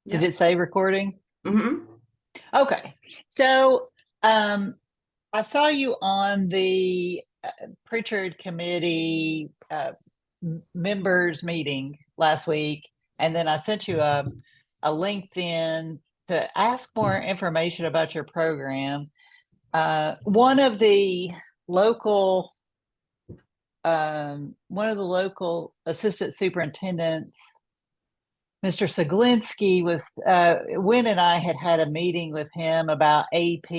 Did Yep. it say recording? Mm-hmm. Okay. So I saw you on the Pritchard Committee members meeting last week, and then I sent you a LinkedIn to ask more information about your program. One of the local assistant superintendents, Mr. Saglinski, was Wynn and I had a meeting with him about AP,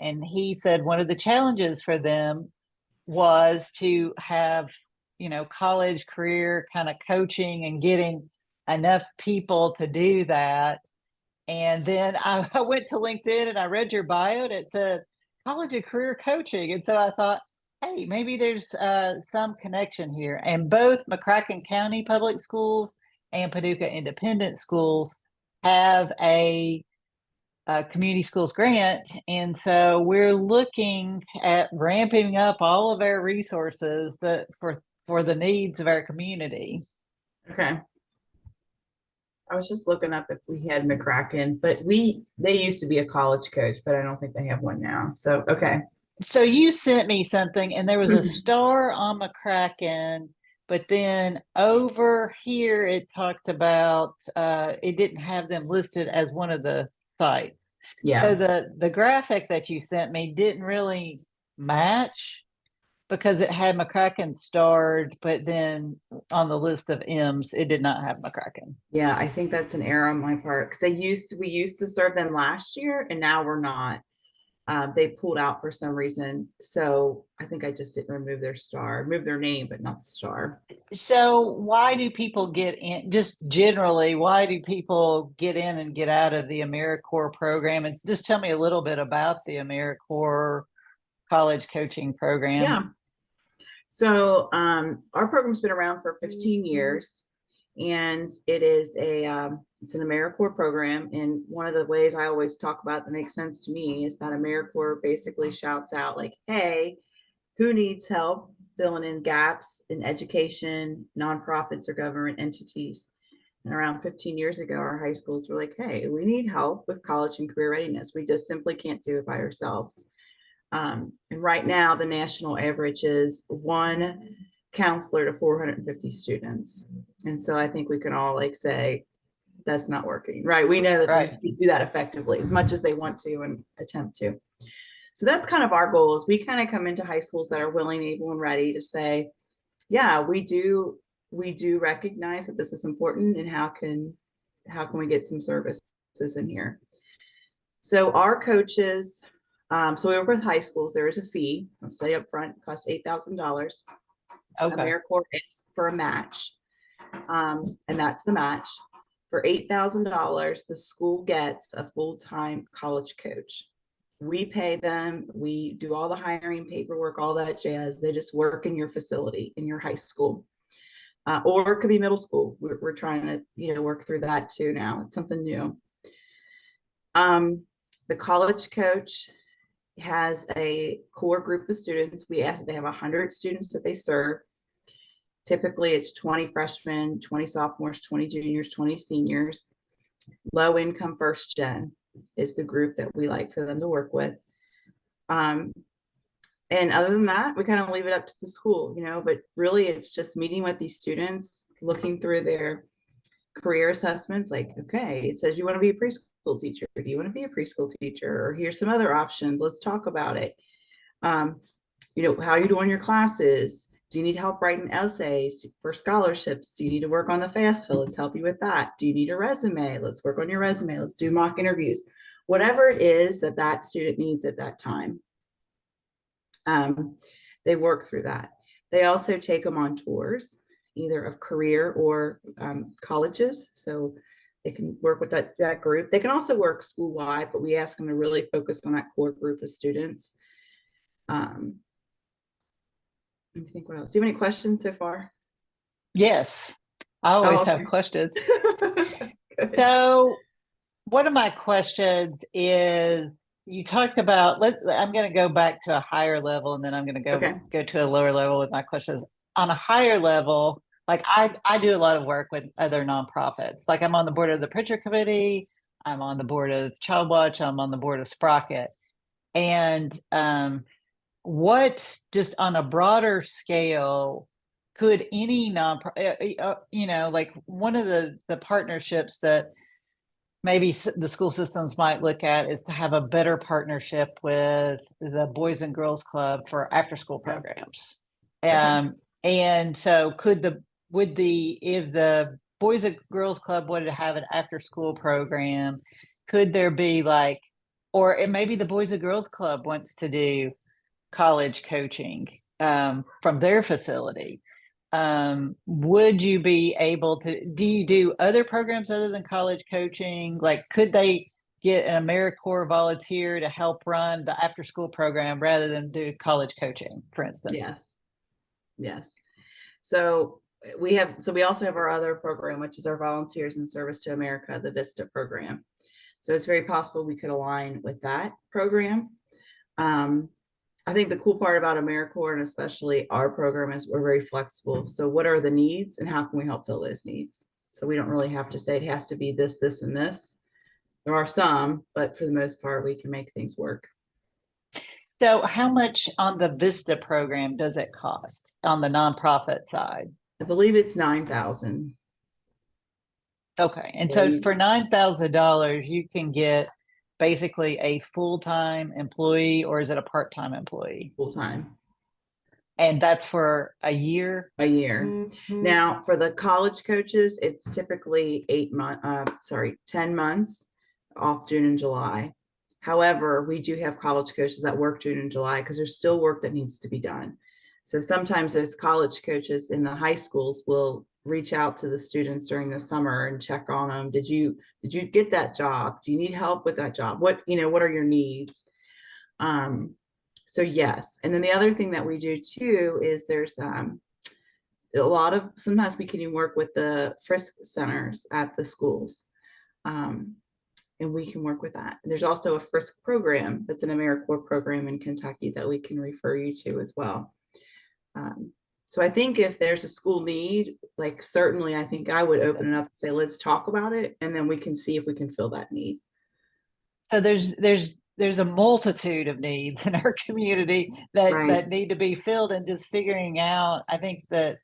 and he said one of the challenges for them was to have, college career kind of coaching and getting enough people to do that. And then I went to LinkedIn and I read your bio and it said college and career coaching. And so I thought, hey, maybe there's some connection here. And both McCracken County Public Schools and Paducah Independent Schools have a community schools grant. And so we're looking at ramping up all of our resources that for the needs of our community. Okay. I was just looking up if we had McCracken, but they used to be a college coach, but I don't think they have one now. So okay. So you sent me something and there was a star on McCracken, but then over here it talked about it didn't have them listed as one of the sites. So Yeah. the graphic that you sent me didn't really match because it had McCracken starred, but then on the list of M's, it did not have McCracken. Yeah, I think that's an error on my part because we used to serve them last year and now we're not. They pulled out for some reason. So I think I just didn't remove their star, remove their name, but not the star. So why do people get in, just generally, why do people get in and get out of the Americorps program? And just tell me a little bit about the Americorps college coaching program. Yeah. So our program's been around for 15 years, and it's an Americorps program. And one of the ways I always talk about that makes sense to me is that Americorps basically shouts out like, "Hey, who needs help filling in gaps in education, nonprofits, or government entities?" And around 15 years ago, our high schools were like, "Hey, we need help with college and career readiness. We just simply can't do it by ourselves." And right now, the national average is one counselor to 450 students. And so I think we can all like say that's not working, right? We know that Right. they do that effectively as much as they want to and attempt to. So that's kind of our goal is we kind of come into high schools that are willing, able, and ready to say, yeah, we do recognize that this is important and how can we get some services in here. So our coaches, so we work with high schools. There is a fee. I'll say up front, it costs $8,000. Okay. Americorps is for a match, and that's the match. For $8,000, the school gets a full-time college coach. We pay them. We do all the hiring paperwork, all that jazz. They just work in your facility, in your high school, or it could be middle school. We're trying to work through that too now. It's something new. The college coach has a core group of students. We ask that they have 100 students that they serve. Typically, it's 20 freshmen, 20 sophomores, 20 juniors, 20 seniors. Low income first gen is the group that we like for them to work with. And other than that, we kind of leave it up to the school, but really it's just meeting with these students, looking through their career assessments, like, okay, it says you want to be a preschool teacher. Do you want to be a preschool teacher? Or here's some other options. Let's talk about it. How are you doing your classes? Do you need help writing essays for scholarships? Do you need to work on the FAFSA? Let's help you with that. Do you need a resume? Let's work on your resume. Let's do mock interviews. Whatever it is that student needs at that time. They work through that. They also take them on tours, either of career or colleges. So they can work with that group. They can also work school-wide, but we ask them to really focus on that core group of students. Let me think what else. Do you have any questions so far? Yes. I Oh, always have okay. questions. So one of my questions is you talked about I'm going to go back to a higher level and then I'm going to Okay. go to a lower level with my questions. On a higher level, like I do a lot of work with other nonprofits. Like I'm on the board of the Pritchard Committee, I'm on the board of Child Watch, I'm on the board of Sprocket. And what, just on a broader scale, could any nonprofit, like one of the partnerships that maybe the school systems might look at is to have a better partnership with the Boys and Girls Club for after school programs. Okay. And so if the Boys and Girls Club wanted to have an after school program, could there be like, or it maybe the Boys and Girls Club wants to do college coaching from their facility. Would you be able to, do you do other programs other than college coaching? Like, could they get an Americorps volunteer to help run the after school program rather than do college coaching, for instance? Yes. Yes. So we also have our other program, which is our Volunteers in Service to America, the VISTA program. So it's very possible we could align with that program. I think the cool part about AmeriCorps, and especially our program, is we're very flexible. So what are the needs and how can we help fill those needs? So we don't really have to say it has to be this, this, and this. There are some, but for the most part, we can make things work. So how much on the VISTA program does it cost on the nonprofit side? I believe it's 9,000. Okay. And so for $9,000, you can get basically a full-time employee, or is it a part-time employee? Full time. And that's for a year? A year. Mm-hmm. Now, for the college coaches, it's typically 10 months off June and July. However, we do have college coaches that work June and July because there's still work that needs to be done. So sometimes those college coaches in the high schools will reach out to the students during the summer and check on them. Did you get that job? Do you need help with that job? What are your needs? So yes. And then the other thing that we do too is there's sometimes we can even work with the Frisk centers at the schools. And we can work with that. And there's also a Frisk program that's an AmeriCorps program in Kentucky that we can refer you to as well. So I think if there's a school need, like certainly I think I would open it up and say, let's talk about it. And then we can see if we can fill that need. So there's a multitude of needs in our community that need to be filled, and just figuring out, I think that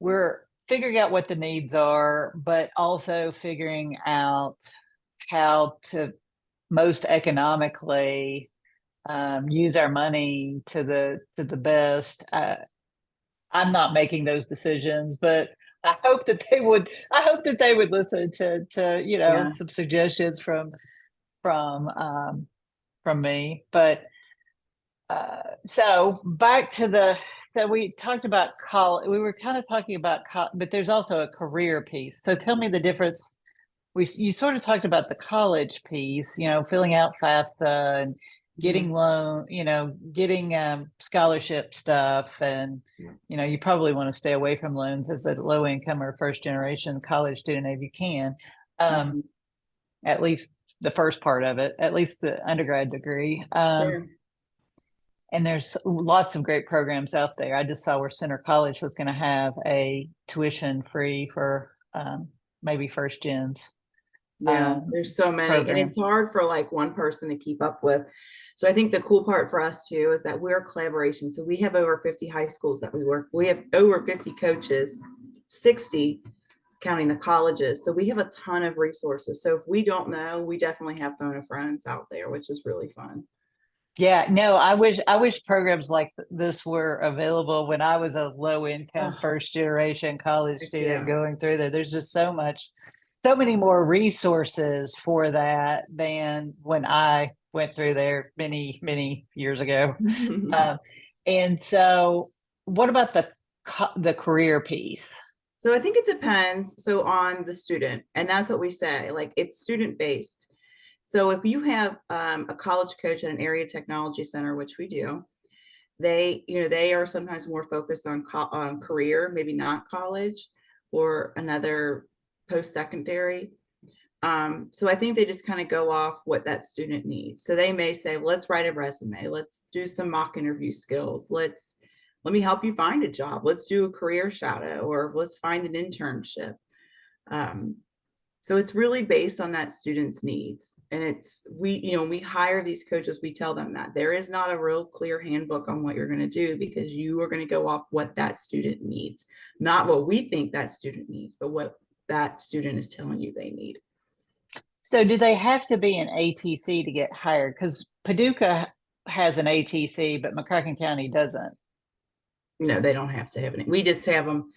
we're figuring out what the needs are, but also figuring out how to most economically use our money to the best. I'm not making those decisions, but I hope that they would listen to some suggestions from me. But so back to so we talked about college. We were kind of talking about but there's also a career piece. So tell me the difference. You sort of talked about the college piece, filling out FAFSA and getting getting scholarship stuff. And, you probably want to stay away from loans as a low income or first generation college student if you can, at least the first part of it, at least the undergrad degree. Sure. And there's lots of great programs out there. I just saw where Center College was going to have a tuition free for maybe first gens. Yeah, there's so many, and it's hard for like one person to keep up with. So I think the cool part for us too is that we're a collaboration. So we have over 50 high schools that we work. We have over 50 coaches, 60 counting the colleges. So we have a ton of resources. So if we don't know, we definitely have phone a friends out there, which is really fun. Yeah, no, I wish programs like this were available when I was a low income first generation college student going through there. There's just so many more resources for that than when I went through there many, many years ago. And so what about the career piece? So I think it depends on the student, and that's what we say, like it's student based. So if you have a college coach at an area technology center, which we do, they are sometimes more focused on career, maybe not college or another post-secondary. So I think they just kind of go off what that student needs. So they may say, well, let's write a resume. Let's do some mock interview skills. Let's let me help you find a job. Let's do a career shadow, or let's find an internship. Um, so it's really based on that student's needs. And we hire these coaches, we tell them that there is not a real clear handbook on what you're going to do, because you are going to go off what that student needs, not what we think that student needs, but what that student is telling you they need. So do they have to be an ATC to get hired? Because Paducah has an ATC, but McCracken County doesn't. No, they don't have to have it. We just have them.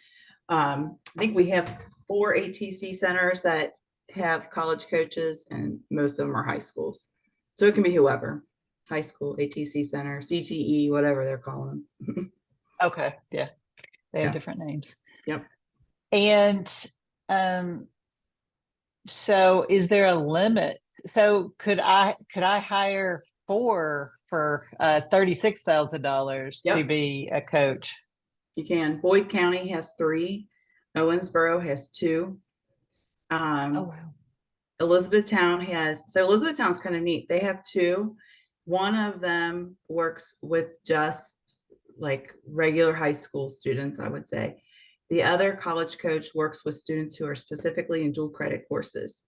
I think we have 4 ATC centers that have college coaches, and most of them are high schools. So it can be whoever, high school, ATC center, CTE, whatever they're calling them. Okay, yeah, they have Yeah. different names. Yep. And so is there a limit? So could I hire 4 for $36,000 to Yep. be a coach? You can. Boyd County has 3. Owensboro has 2. Oh, wow. Elizabethtown has, so Elizabethtown's kind of neat. They have 2. One of them works with just like regular high school students, I would say. The other college coach works with students who are specifically in dual credit courses.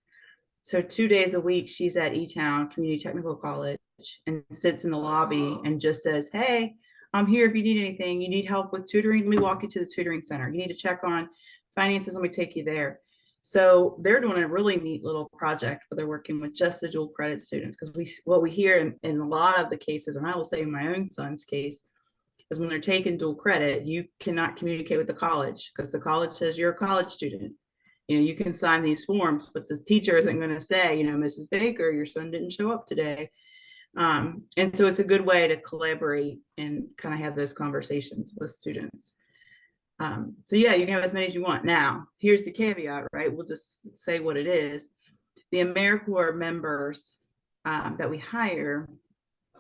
So 2 days a week, she's at E-Town Community Technical College and sits in the lobby and just says, hey, I'm here if you need anything. You need help with tutoring, let me walk you to the tutoring center. You need to check on finances, let me take you there. So they're doing a really neat little project where they're working with just the dual credit students, because what we hear in a lot of the cases, and I will say in my own son's case, is when they're taking dual credit, you cannot communicate with the college because the college says you're a college student. You can sign these forms, but the teacher isn't going to say, Mrs. Baker, your son didn't show up today. And so it's a good way to collaborate and kind of have those conversations with students. So yeah, you can have as many as you want. Now, here's the caveat, right? We'll just say what it is. The Americorps members that we hire,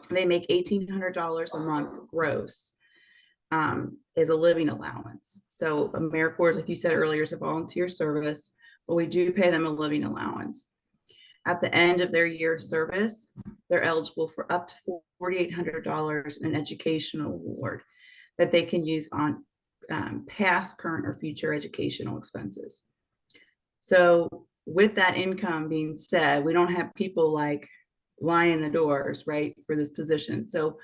they make $1,800 a month gross as a living allowance. So Americorps, like you said earlier, is a volunteer service, but we do pay them a living allowance. At the end of their year of service, they're eligible for up to $4,800 in an educational award that they can use on past, current, or future educational expenses. So with that income being said, we don't have people like lining the doors, right, for this position. So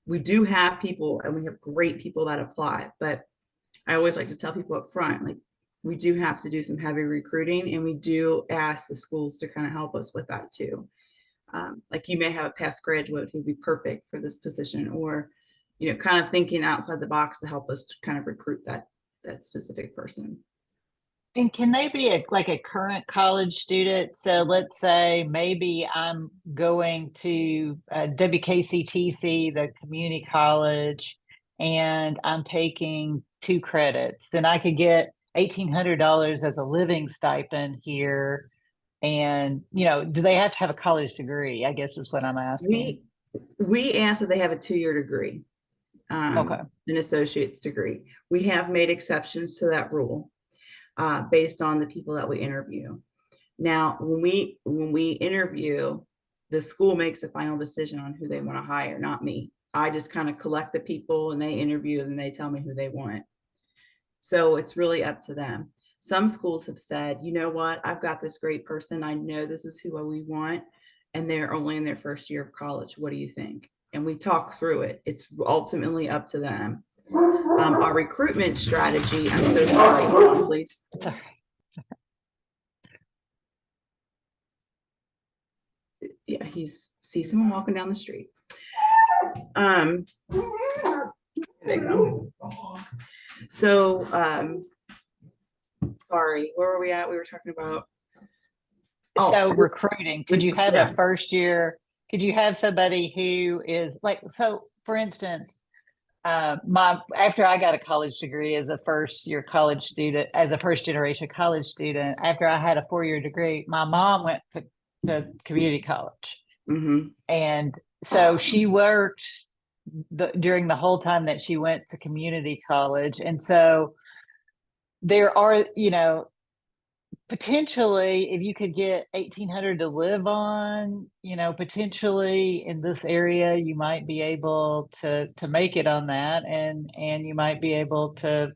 we do have people, and we have great people that apply, but I always like to tell people up front, like, we do have to do some heavy recruiting, and we do ask the schools to kind of help us with that too. Like, you may have a past graduate who'd be perfect for this position, or kind of thinking outside the box to help us to kind of recruit that specific person. And can they be like a current college student? So let's say maybe I'm going to WKCTC, the community college, and I'm taking 2 credits. Then I could get $1,800 as a living stipend here. And, do they have to have a college degree? I guess is what I'm asking. We ask that they have a 2-year degree, Okay. an associate's degree. We have made exceptions to that rule. Based on the people that we interview. Now, when we interview, the school makes a final decision on who they want to hire, not me. I just kind of collect the people and they interview and they tell me who they want. So it's really up to them. Some schools have said, you know what, I've got this great person. I know this is who we want, and they're only in their first year of college. What do you think? And we talk through it. It's ultimately up to them. Our recruitment strategy, I'm so sorry, hold on, please. It's all right. Yeah, sees someone walking down the street. There they go. So, sorry, where were we at? We were talking about. So recruiting, could you have Yeah. a first year? Could you have somebody who is like, so for instance, after I got a college degree as a first generation college student, after I had a 4-year degree, my mom went to community college. Mm-hmm. And so she worked during the whole time that she went to community college. And so there are, potentially, if you could get 1,800 to live on, potentially in this area, you might be able to make it on that, and you might be able to.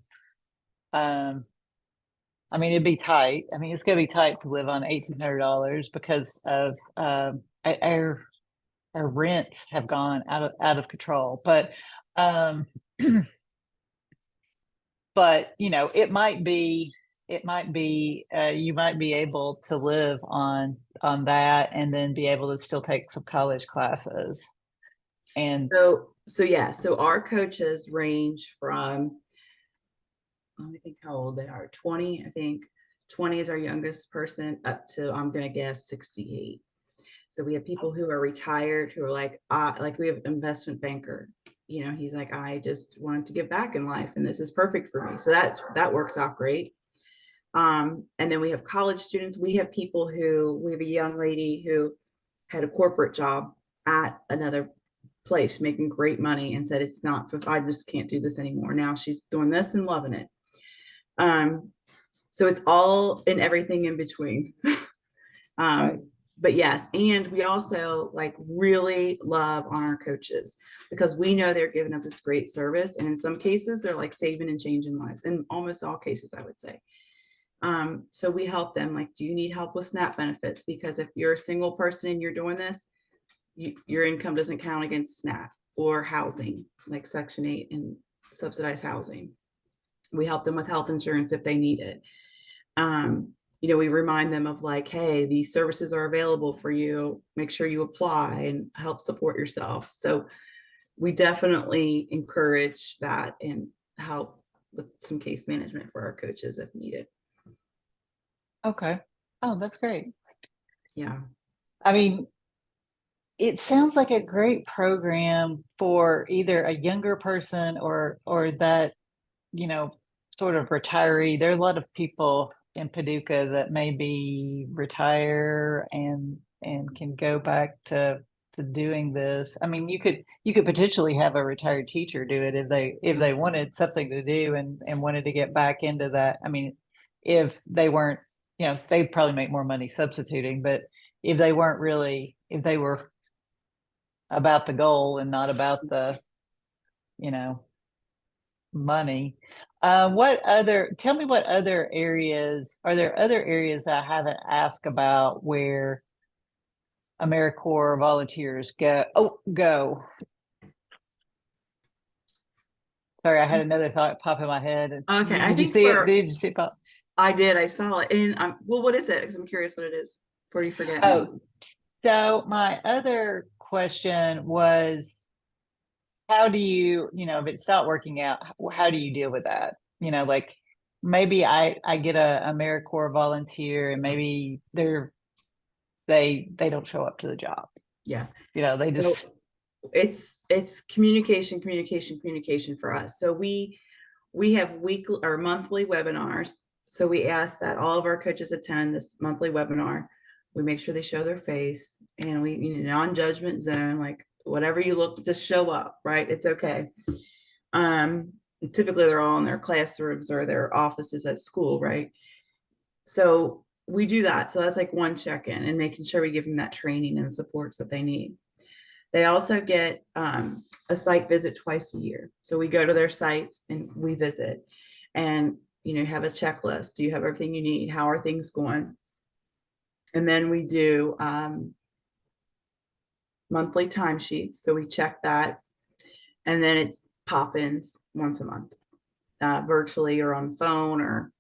I mean, it'd be tight. I mean, it's gonna be tight to live on $1,800 because of our rents have gone out of control. Um, but it might be you might be able to live on that and then be able to still take some college classes. And So our coaches range from, let me think how old they are. 20, I think 20 is our youngest person, up to, I'm gonna guess, 68. So we have people who are retired who are like we have investment banker. He's like, I just wanted to give back in life, and this is perfect for me. So that works out great. And then we have college students. We have a young lady who had a corporate job at another place, making great money, and said, it's not, I just can't do this anymore. Now she's doing this and loving it. So it's all and everything in between. right. But yes, and we also like really love on our coaches because we know they're giving us this great service. And in some cases, they're like saving and changing lives. In almost all cases, I would say. So we help them, like, do you need help with SNAP benefits? Because if you're a single person and you're doing this, your income doesn't count against SNAP. Or housing, like Section 8 and subsidized housing. We help them with health insurance if they need it. We remind them of like, hey, these services are available for you. Make sure you apply and help support yourself. So we definitely encourage that and help with some case management for our coaches if needed. Okay. Oh, that's great. Yeah. I mean, it sounds like a great program for either a younger person or that, you know, sort of retiree. There are a lot of people in Paducah that maybe retire and can go back to doing this. I mean, you could potentially have a retired teacher do it if they wanted something to do and wanted to get back into that. I mean, if they weren't, they'd probably make more money substituting, but if they were about the goal and not about the, you know, money. Tell me what other areas, are there other areas that I haven't asked about where AmeriCorps volunteers go? Oh, go. Sorry, I had another thought pop in my head. Okay. I Did you think see it? Did you see it pop? I did. I saw it. And well, what is it? Because I'm curious what it is before you forget me. Oh, so my other question was, how do you, if it's not working out, how do you deal with that? Like maybe I get a AmeriCorps volunteer and maybe they don't show up to the job. Yeah. They So just it's communication for us. So we have weekly or monthly webinars. So we ask that all of our coaches attend this monthly webinar. We make sure they show their face, and we, non-judgment zone, like whatever you look, just show up, right? It's okay. Typically they're all in their classrooms or their offices at school, right? So we do that. So that's like one check-in and making sure we give them that training and supports that they need. They also get a site visit twice a year. So we go to their sites and we visit and, have a checklist. Do you have everything you need? How are things going? And then we do monthly timesheets. So we check that. And then it's pop-ins once a month, virtually or on phone, or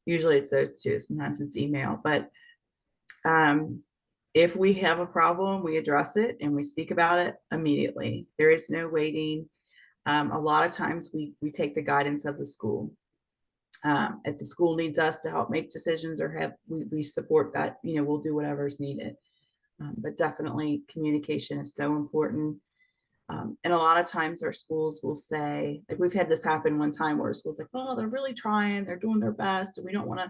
usually it's those two. Sometimes it's email. But if we have a problem, we address it and we speak about it immediately. There is no waiting. A lot of times we take the guidance of the school. If the school needs us to help make decisions or we support that, we'll do whatever is needed. But definitely communication is so important. And a lot of times our schools will say, like we've had this happen one time where schools like, well, they're really trying, they're doing their best, and we don't want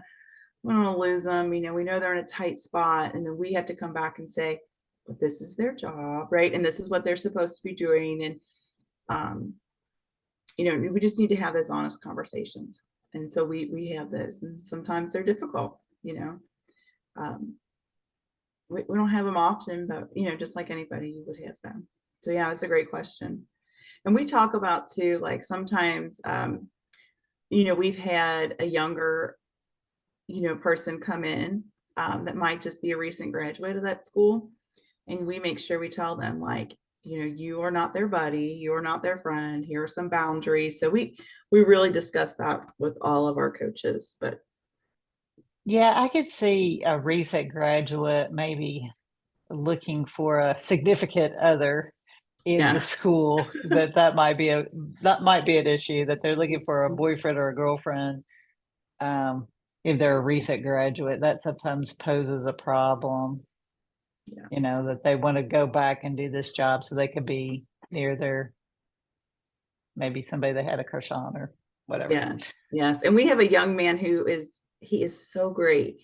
to lose them. We know they're in a tight spot, and then we have to come back and say, but this is their job, right? And this is what they're supposed to be doing. And we just need to have those honest conversations. And so we have those, and sometimes they're difficult. We don't have them often, but just like anybody, you would have them. So yeah, it's a great question. And we talk about too, like sometimes, we've had a younger, person come in that might just be a recent graduate of that school. And we make sure we tell them, like, you are not their buddy, you are not their friend, here are some boundaries. So we really discuss that with all of our coaches. But Yeah, I could see a recent graduate maybe looking for a significant other in the yeah, school, that might be an issue, that they're looking for a boyfriend or a girlfriend. Um, if they're a recent graduate, that sometimes poses a problem. yeah, That they want to go back and do this job so they could be near their, maybe somebody they had a crush on or whatever. yes, yes. And we have a young man he is so great.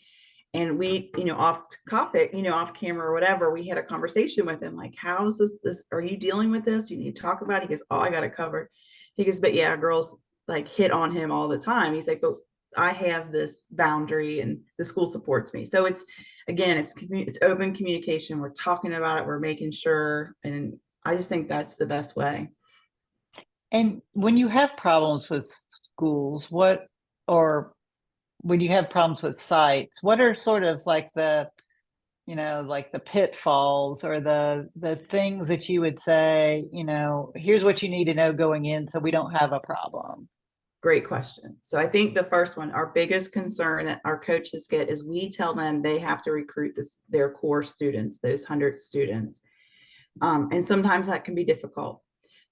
And we, off topic, off camera or whatever, we had a conversation with him, like, how's this, are you dealing with this? You need to talk about it. He goes, oh, I got it covered. He goes, but yeah, girls like hit on him all the time. He's like, but I have this boundary and the school supports me. So again, it's open communication. We're talking about it. We're making sure. And I just think that's the best way. And when you have problems with schools, or when you have problems with sites, what are sort of like like the pitfalls, or the things that you would say, here's what you need to know going in so we don't have a problem? Great question. So I think the first one, our biggest concern that our coaches get is we tell them they have to recruit their core students, those 100 students. And sometimes that can be difficult.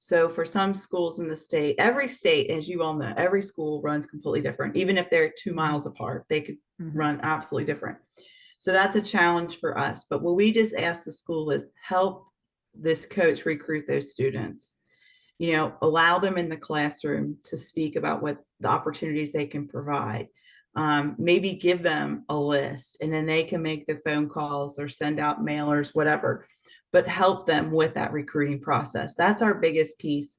So for some schools in the state, every state, as you all know, every school runs completely different. Even if they're 2 miles apart, they could run absolutely different. So that's a challenge for us. But what we just ask the school is help this coach recruit those students. Allow them in the classroom to speak about what the opportunities they can provide. Maybe give them a list and then they can make the phone calls or send out mailers, whatever, but help them with that recruiting process. That's our biggest piece.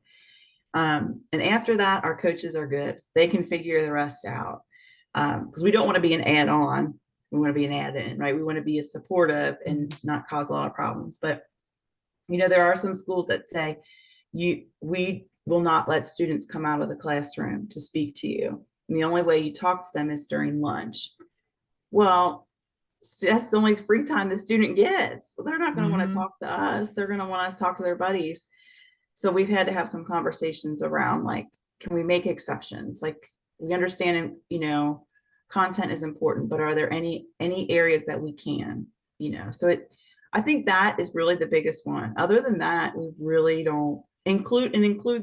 And after that, our coaches are good. They can figure the rest out, because we don't want to be an add-on. We want to be an add-in, right? We want to be a supportive and not cause a lot of problems. But, there are some schools that say, we will not let students come out of the classroom to speak to you. And the only way you talk to them is during lunch. Well, that's the only free time the student gets. They're not going to want to talk to us. They're going to want us to talk to their buddies. So we've had to have some conversations around, like, can we make exceptions? Like, we understand, content is important, but are there any areas that we can, so I think that is really the biggest one. Other than that, we really don't include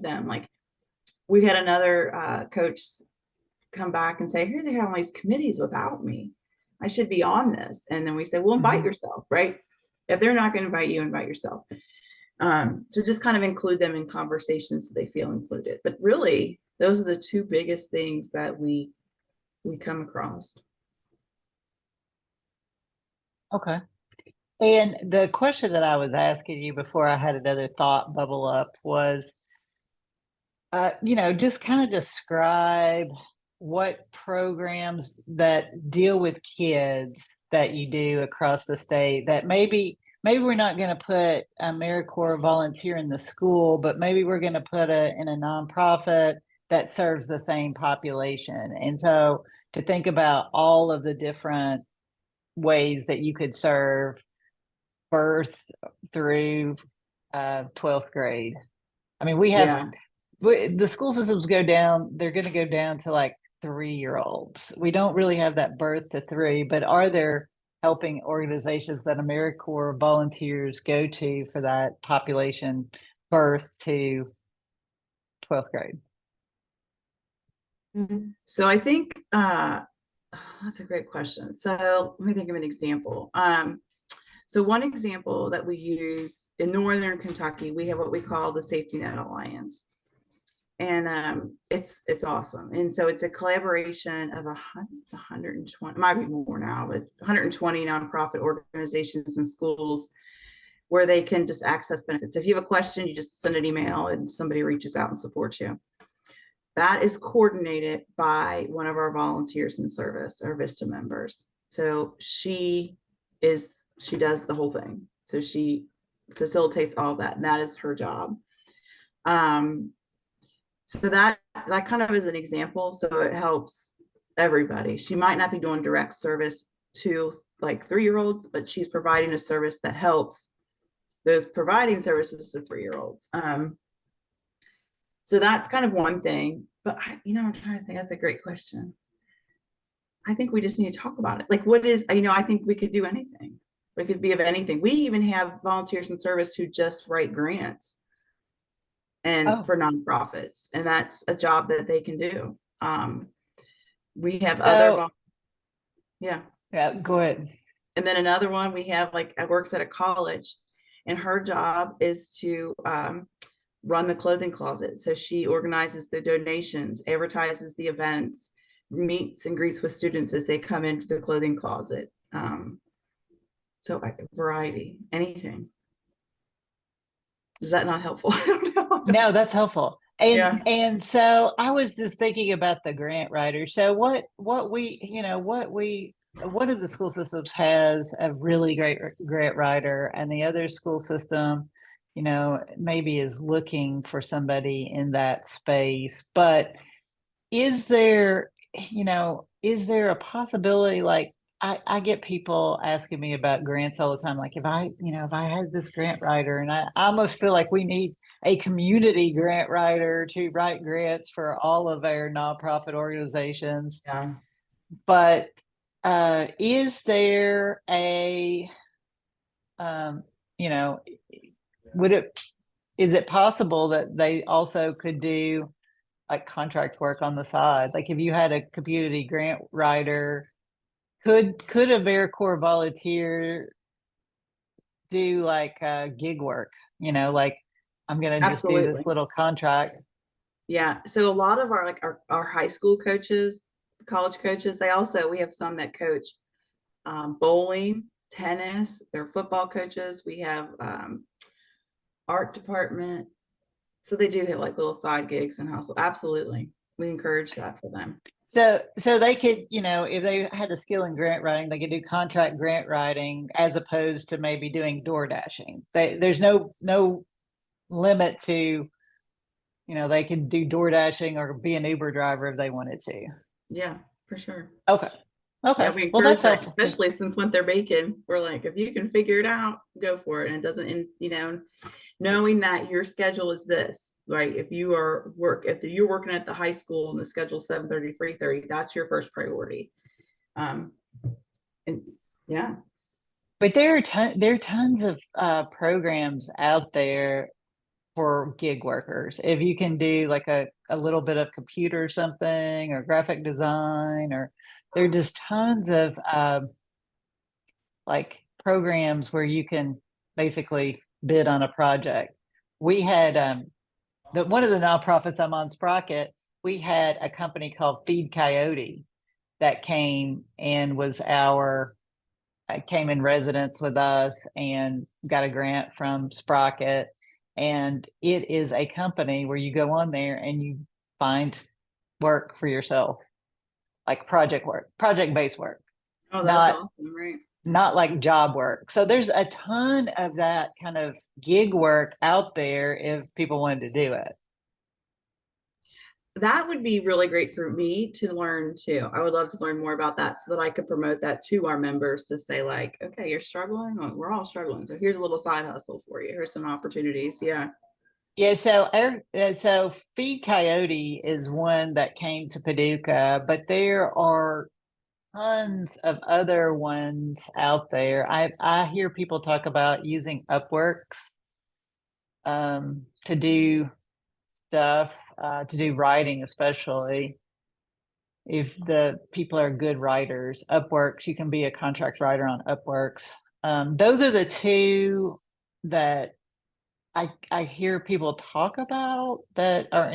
them. Like, we had another coach come back and say, here they have all these committees without me. I should be on this. And then we said, well, invite yourself, right? If they're not going to invite you, invite yourself. So just kind of include them in conversations so they feel included. But really, those are the two biggest things that we come across. Okay. And the question that I was asking you before I had another thought bubble up was, just kind of describe what programs that deal with kids that you do across the state, that maybe we're not going to put Americorps volunteer in the school, but maybe we're going to put in a nonprofit that serves the same population. And so to think about all of the different ways that you could serve birth through 12th grade. I mean, the school systems they're going to go down to like 3-year-olds. We don't really have that birth to 3, but are there helping organizations that Americorps volunteers go to for that population, birth to 12th grade? So I think that's a great question. So let me think of an example. So one example that we use in Northern Kentucky, we have what we call the Safety Net Alliance. And it's awesome. And so it's a collaboration of 120, it might be more now, but 120 nonprofit organizations and schools where they can just access benefits. If you have a question, you just send an email and somebody reaches out and supports you. That is coordinated by one of our volunteers in service, our VISTA members. So she does the whole thing. So she facilitates all that, and that is her job. Um, so that kind of is an example. So it helps everybody. She might not be doing direct service to like 3-year-olds, but she's providing a service that helps those providing services to 3-year-olds. So that's kind of one thing. But I'm trying to think. That's a great question. I think we just need to talk about it. Like, what is, I think we could do anything. We could be of anything. We even have volunteers in service who just write grants and Oh, for nonprofits, and that's a job that they can do. We have so yeah. yeah, go ahead. And then another one we have, like, works at a college, and her job is to run the clothing closet. So she organizes the donations, advertises the events, meets and greets with students as they come into the clothing closet. So variety, anything. Is that not helpful? I don't know. No, that's helpful. Yeah. And so I was just thinking about the grant writer. So one of the school systems has a really great grant writer, and the other school system, maybe is looking for somebody in that space. But is there, is there a possibility, like, I get people asking me about grants all the time. Like, if I had this grant writer, and I almost feel like we need a community grant writer to write grants for all of our nonprofit organizations. Yeah. But is there um, you know, is it possible that they also could do like contract work on the side? Like, if you had a community grant writer, could a Americorps volunteer do like gig work? Like, I'm gonna just do Absolutely. this little contract. Yeah. So a lot of our, like, our high school coaches, college coaches, we have some that coach bowling, tennis, they're football coaches. We have art department. So they do have like little side gigs and hustle. Absolutely. We encourage that for them. So they could, if they had a skill in grant writing, they could do contract grant writing as opposed to maybe doing door dashing. There's no limit to, they could do door dashing or be an Uber driver if they wanted to. Yeah, for sure. Okay. Yeah, Okay. we Well, encourage that's that, helpful too. especially since what they're making, we're like, if you can figure it out, go for it. And it doesn't, knowing that your schedule is this, right? If you're working at the high school and the schedule 7:30, 3:30, that's your first priority. Um, and yeah, But there are tons of programs out there for gig workers. If you can do like a little bit of computer or something, or graphic design, or there are just tons of like programs where you can basically bid on a project. We had one of the nonprofits I'm on, Sprocket, we had a company called Feed Coyote that came in residence with us and got a grant from Sprocket. And it is a company where you go on there and you find work for yourself, like project work, project-based work, oh, that's not awesome, right? not like job work. So there's a ton of that kind of gig work out there if people wanted to do it. That would be really great for me to learn too. I would love to learn more about that so that I could promote that to our members, to say like, okay, you're struggling. Like, we're all struggling. So here's a little side hustle for you. Here's some opportunities. Yeah. Yeah, so Feed Coyote is one that came to Paducah, but there are tons of other ones out there. I hear people talk about using Upworks to do stuff, to do writing, especially if the people are good writers. Upworks, you can be a contract writer on Upworks. Those are the two that I hear people talk about that are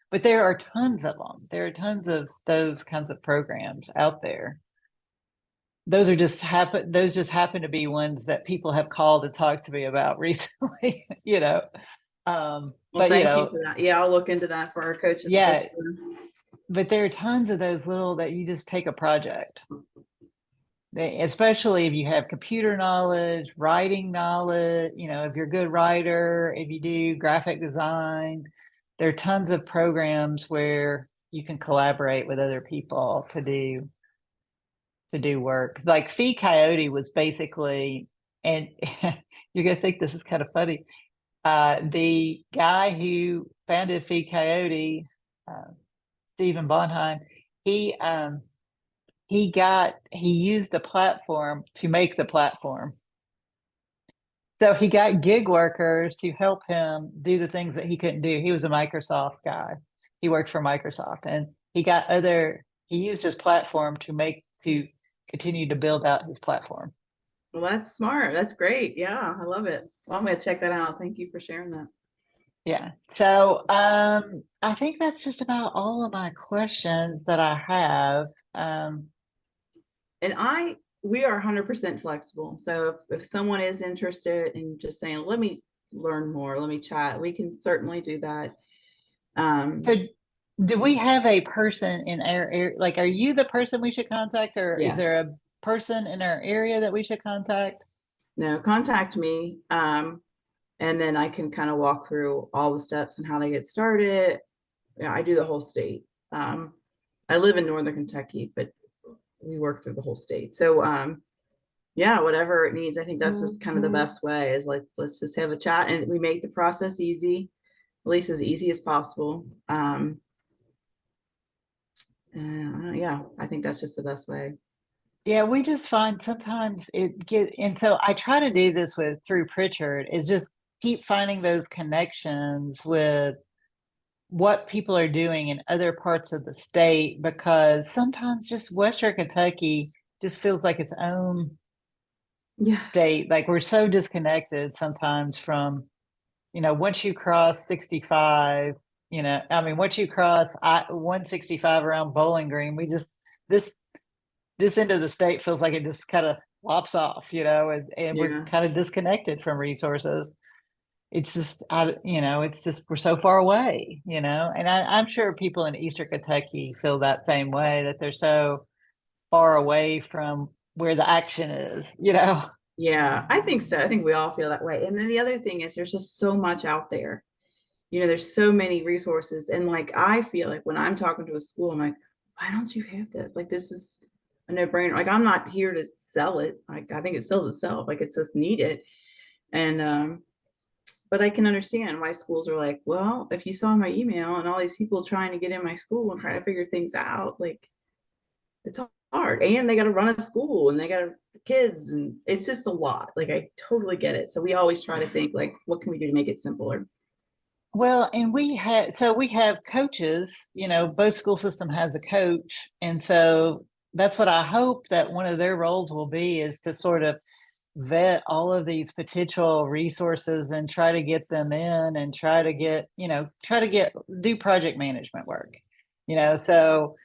but there are tons of them. There are tons of those kinds of programs out there. Those just happen to be ones that people have called to talk to me about recently, Well, but thank you for that. Yeah, I'll look into that for our coaches for yeah, sure. but there are tons of those little that you just take a project. especially if you have computer knowledge, writing knowledge, if you're a good writer, if you do graphic design, there are tons of programs where you can collaborate with other people to do work. Like Fee Coyote was basically, and you're gonna think this is kind of funny. The guy who founded Fee Coyote, uh, Stephen Bonheim, he he used the platform to make the platform. So he got gig workers to help him do the things that he couldn't do. He was a Microsoft guy. He worked for Microsoft, and he used his platform to continue to build out his platform. Well, that's smart. That's great. Yeah, I love it. Well, I'm going to check that out. Thank you for sharing that. Yeah. So I think that's just about all of my questions that I have. And we are 100% flexible. So if someone is interested in just saying, let me learn more, let me chat, we can certainly do that. So do we have a person in our area? Like, are you the person we should contact, or is Yes. there a person in our area that we should contact? No, contact me. And then I can kind of walk through all the steps and how to get started. Yeah, I do the whole state. I live in Northern Kentucky, but we work through the whole state. So yeah, whatever it needs. I think that's just kind of the best way is like, let's just have a chat and we make the process easy, at least as easy as possible. Yeah, I think that's just the best way. Yeah, we just find sometimes and so I try to do this through Pritchard is just keep finding those connections with what people are doing in other parts of the state, because sometimes just Western Kentucky just feels like its own Yeah. state. Like we're so disconnected sometimes from, once you cross 65, I mean, once you cross 165 around Bowling Green, this this end of the state feels like it just kind of lops off, and we're Yeah. kind of disconnected from resources. It's just, it's just we're so far away, and I'm sure people in Eastern Kentucky feel that same way, that they're so far away from where the action is. Yeah, I think so. I think we all feel that way. And then the other thing is there's just so much out there. There's so many resources. And like I feel like when I'm talking to a school, I'm like, why don't you have this? Like this is a no-brainer. Like I'm not here to sell it. Like I think it sells itself. Like it's just needed. And but I can understand why schools are like, well, if you saw my email and all these people trying to get in my school and trying to figure things out, like it's hard. And they got to run a school and they got kids and it's just a lot. Like I totally get it. So we always try to think like, what can we do to make it simpler? Well, and we have coaches, both school system has a coach. And so that's what I hope that one of their roles will be, is to sort of vet all of these potential resources and try to get them in and do project management work. So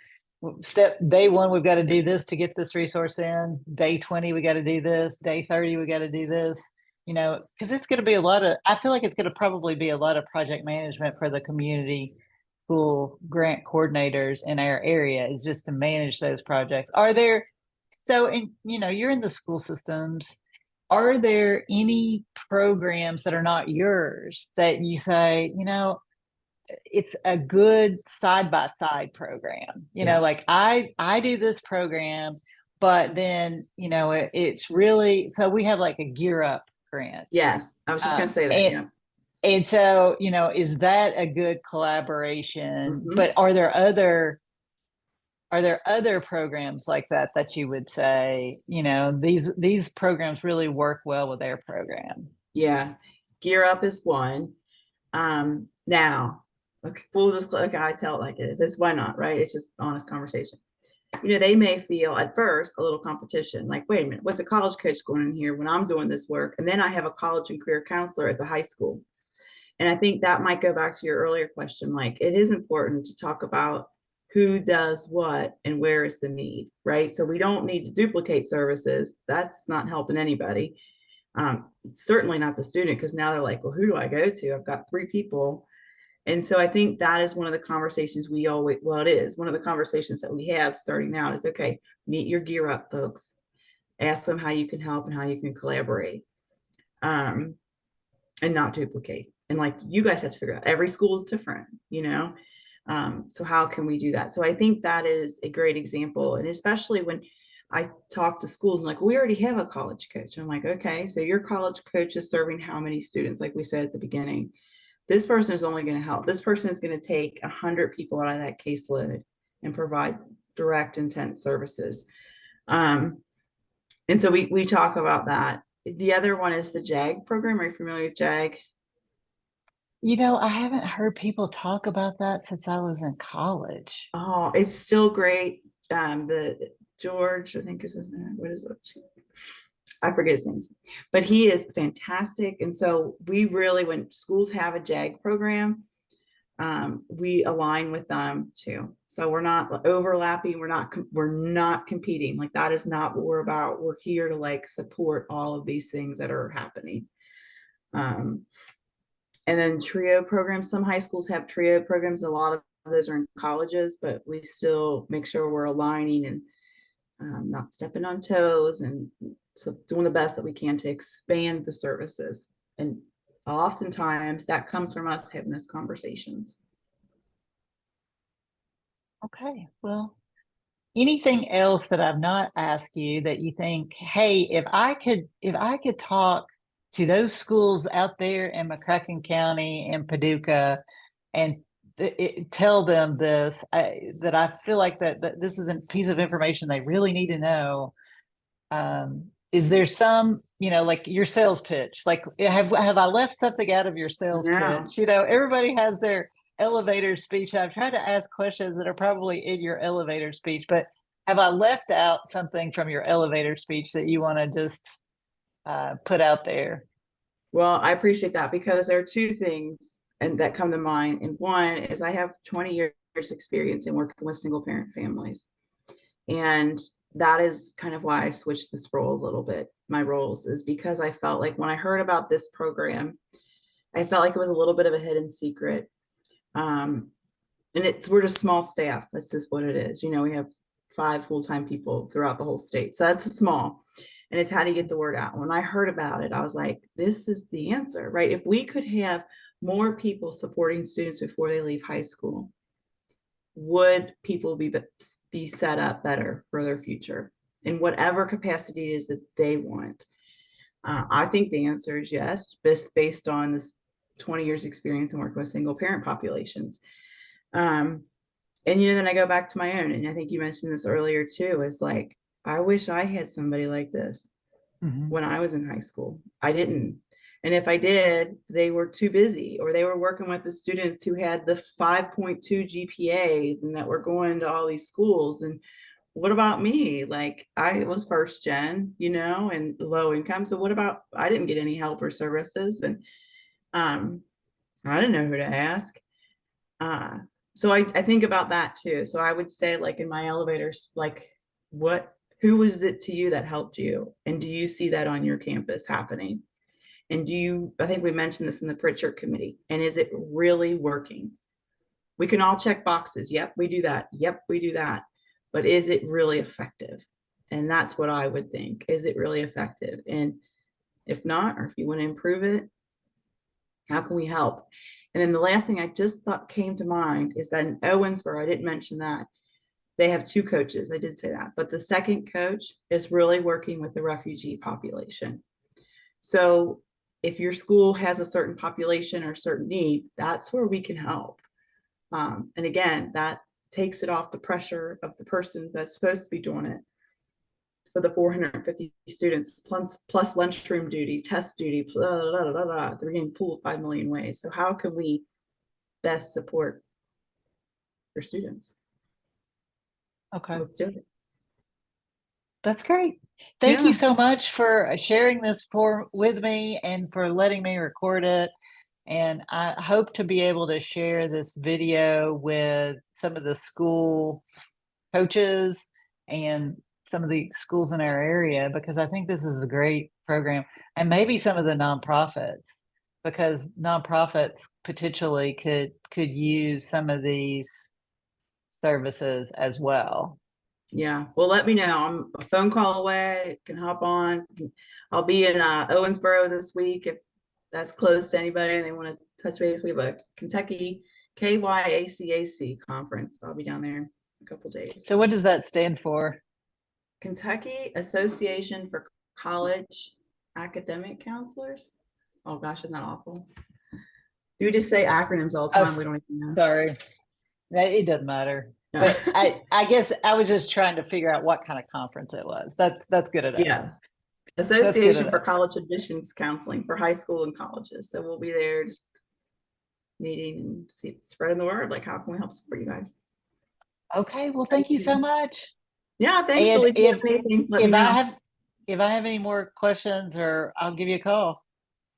step day one, we've got to do this to get this resource in. Day 20, we got to do this. Day 30, we got to do this. Because it's going to be I feel like it's going to probably be a lot of project management for the community school grant coordinators in our area, is just to manage those projects. You're in the school systems. Are there any programs that are not yours that you say, it's a good side by side program? Yeah. Like I do this program, but then, it's really, so we have like a Gear Up grant. Yes. I was just going to say that. And Yeah. and so, is that a good collaboration? Hmm. But are there other programs like that you would say, these programs really work well with their program? Yeah. Gear Up is one. Now, okay, we'll just, okay, I tell it like it is. It's why not, right? It's just honest conversation. They may feel at first a little competition, like, wait a minute, what's a college coach going in here when I'm doing this work? And then I have a college and career counselor at the high school. And I think that might go back to your earlier question. Like, it is important to talk about who does what and where is the need, right? So we don't need to duplicate services. That's not helping anybody. Certainly not the student, because now they're like, well, who do I go to? I've got 3 people. And so I think that is one of the conversations it is one of the conversations that we have starting now is, okay, meet your Gear Up folks. Ask them how you can help and how you can collaborate, and not duplicate. And like you guys have to figure out, every school is different, you know? So how can we do that? So I think that is a great example. And especially when I talk to schools, like, we already have a college coach. I'm like, okay, so your college coach is serving how many students? Like we said at the beginning, this person is only going to help. This person is going to take 100 people out of that caseload and provide direct intent services. And so we talk about that. The other one is the JAG program. Are you familiar with JAG? I haven't heard people talk about that since I was in college. Oh, it's still great. The George, I think is his name. What is it? I forget his name, but he is fantastic. And so we really, when schools have a JAG program, we align with them too. So we're not overlapping. We're not competing. Like, that is not what we're about. We're here to like support all of these things that are happening. And then TRIO programs. Some high schools have TRIO programs. A lot of those are in colleges, but we still make sure we're aligning and not stepping on toes, and so doing the best that we can to expand the services. And oftentimes that comes from us having those conversations. Okay. Well, anything else that I've not asked you that you think, hey, if I could talk to those schools out there in McCracken County and Paducah and tell them this, that I feel like that this is a piece of information they really need to know. Is there some, like your sales pitch? Like, have I left something out of your sales No. pitch? Everybody has their elevator speech. I've tried to ask questions that are probably in your elevator speech, but have I left out something from your elevator speech that you want to just put out there? Well, I appreciate that, because there are two things and that come to mind. And one is, I have 20 years experience in working with single parent families. And that is kind of why I switched this role a little bit. My roles is because I felt like when I heard about this program, I felt like it was a little bit of a hidden secret. And we're just small staff. That's just what it is. We have 5 full-time people throughout the whole state. So that's small. And it's how do you get the word out? When I heard about it, I was like, this is the answer, right? If we could have more people supporting students before they leave high school, would people be set up better for their future in whatever capacity it is that they want? I think the answer is yes, based on this 20 years experience in working with single parent populations. And then I go back to my own, and I think you mentioned this earlier too, is like, I wish I had somebody like this Mhm. when I was in high school. I didn't. And if I did, they were too busy, or they were working with the students who had the 5.2 GPAs and that were going to all these schools. And what about me? Like, I was first gen, and low income. So what about, I didn't get any help or services, and I didn't know who to ask. Uh, so I think about that too. So I would say, like, in my elevators, like, who was it to you that helped you? And do you see that on your campus happening? And I think we mentioned this in the Pritchard committee, and is it really working? We can all check boxes. Yep, we do that. Yep, we do that. But is it really effective? And that's what I would think. Is it really effective? And if not, or if you want to improve it, how can we help? And then the last thing I just thought came to mind is that in Owensboro, I didn't mention that, they have 2 coaches. I did say that. But the second coach is really working with the refugee population. So if your school has a certain population or certain need, that's where we can help. And again, that takes it off the pressure of the person that's supposed to be doing it for the 450 students, plus lunchroom duty, test duty, blah, blah, blah, blah. They're getting pulled 5 million ways. So how can we best support your students? So Okay. let's do it. That's great. Thank you Yeah. so much for sharing this with me and for letting me record it. And I hope to be able to share this video with some of the school coaches and some of the schools in our area, because I think this is a great program, and maybe some of the nonprofits, because nonprofits potentially could use some of these services as well. Yeah. Well, let me know. I'm a phone call away. Can hop on. I'll be in Owensboro this week if that's close to anybody and they want to touch base. We have a Kentucky KYACAC conference. I'll be down there a couple days. So what does that stand for? Kentucky Association for College Academic Counselors. Oh gosh, isn't that awful? You just say acronyms all the Oh, time. We don't even know. sorry. It doesn't matter. But I guess I was just trying to figure out what kind of conference it was. That's good enough. Yeah. That's good Association for enough. College Admissions Counseling for high school and colleges. So we'll be there just meeting and spreading the word. Like, how can we help support you guys? Okay. Well, thank you so much. Yeah, thanks, And Shellie. If you have anything, let me if I know. have any more questions, or I'll give you a call.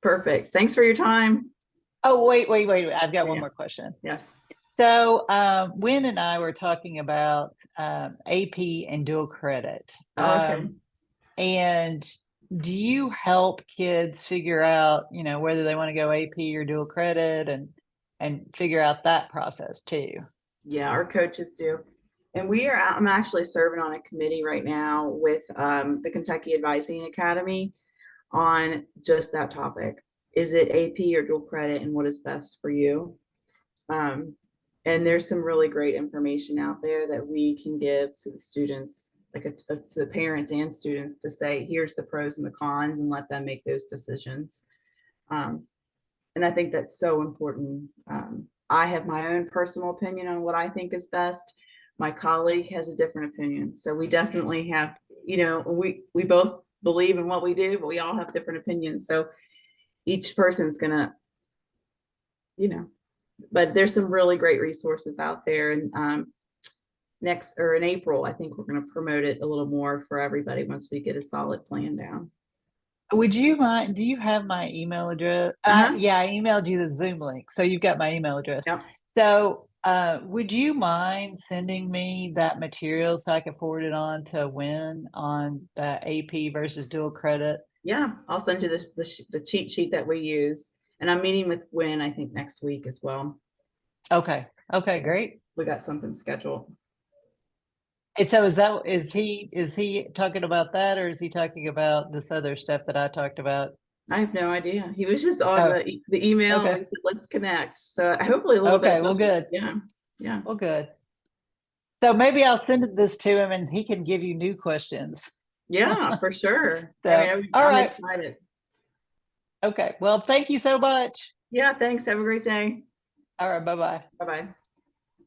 Perfect. Thanks for your time. Oh, wait. I've got one Yeah. more question. Yes. So, Wynn and I were talking about AP and dual credit. Oh, okay. And do you help kids figure out, whether they want to go AP or dual credit, and figure out that process too? Yeah, our coaches do. And I'm actually serving on a committee right now with the Kentucky Advising Academy on just that topic. Is it AP or dual credit, and what is best for you? And there's some really great information out there that we can give to the students, like to the parents and students, to say, here's the pros and the cons, and let them make those decisions. And I think that's so important. I have my own personal opinion on what I think is best. My colleague has a different opinion. So we definitely have, we both believe in what we do, but we all have different opinions. So each person's gonna, but there's some really great resources out there. And in April, I think we're going to promote it a little more for everybody once we get a solid plan down. Would you mind? Do you have my email address? Yeah, I emailed you the Zoom link, so you've got my email address. Yep. So, would you mind sending me that material so I can forward it on to Wynn on the AP versus dual credit? Yeah, I'll send you the cheat sheet that we use, and I'm meeting with Wynn, I think, next week as well. Okay. Great. We got something scheduled. And so is he talking about that, or is he talking about this other stuff that I talked about? I have no idea. He was just on the email. Okay. And we said, let's connect. So hopefully a little bit. Okay. Well, good. Yeah. Well, good. So maybe I'll send this to him and he can give you new questions. Yeah, for sure. So, I'm excited. Okay. Well, thank you so much. Yeah, thanks. Have a great day. All right. Bye-bye. Bye-bye.